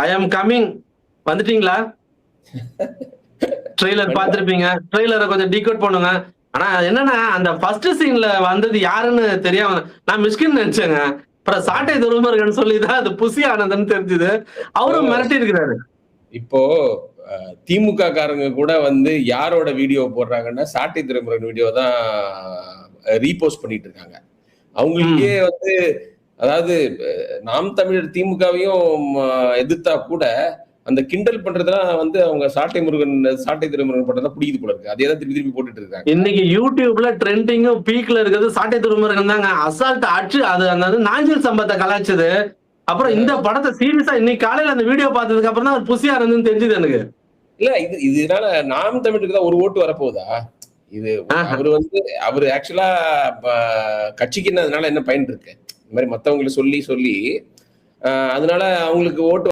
ஐ ஆம் கமிங் வந்துட்டீங்களா? ட்ரெய்லர் பார்த்திருப்பீங்க. ட்ரெய்லரை கொஞ்சம் டீகோட் பண்ணுங்க. ஆனா என்னன்னா, அந்த ஃபர்ஸ்ட் சீன்ல வந்தது யாருன்னு தெரியாம நான் மிஷ்கின் நெனச்சேங்க. அப்புறம் சாட்டை துரைமுருகன் சொல்லி தான் அது புசி ஆனந்த்ன்னு தெரிஞ்சது. இப்போ அவரும் மிரட்டி இருக்கிறாரு. இப்போ திமுக காரங்க கூட வந்து யாரோட வீடியோ போடுறாங்கன்னா, சாட்டை துரைமுருகன் வீடியோ தான் ரீபோஸ்ட் பண்ணிட்டு இருக்காங்க. அவங்களுக்கே வந்து அதாவது நாம் தமிழர் திமுகவையும் எதிர்த்தா கூட அந்த கிண்டல் பண்றதெல்லாம் வந்து அவங்க சாட்டை துரைமுருகன் பண்றதா பிடிக்குது போல இருக்கு. அதே தான் திருப்பி திருப்பி போட்டுட்டு இருக்காங்க. இன்னைக்கு யூடியூப்ல ட்ரெண்டிங்கும் பீக்ல இருக்கிறது சாட்டை துரைமுருகன் தாங்க. அசால்ட் அடிச்சு அது அந்த நாஞ்சில் சம்பத்தை கலாய்ச்சது. அப்புறம் இந்த படத்தை சீரியஸா இன்னைக்கு காலையில அந்த வீடியோ பார்த்ததுக்கு அப்புறம் தான் புசி ஆனந்த்ன்னு தெரிஞ்சது எனக்கு. இல்ல இதனால நாம் தமிழுக்கு தான் ஒரு ஓட்டு வரப்போகுதா? இது அவரு ஆக்சுவலா கட்சிக்கு அதனால என்ன பயன் இருக்கு? இந்த மாதிரி மத்தவங்களை சொல்லி அதனால அவங்களுக்கு ஓட்டு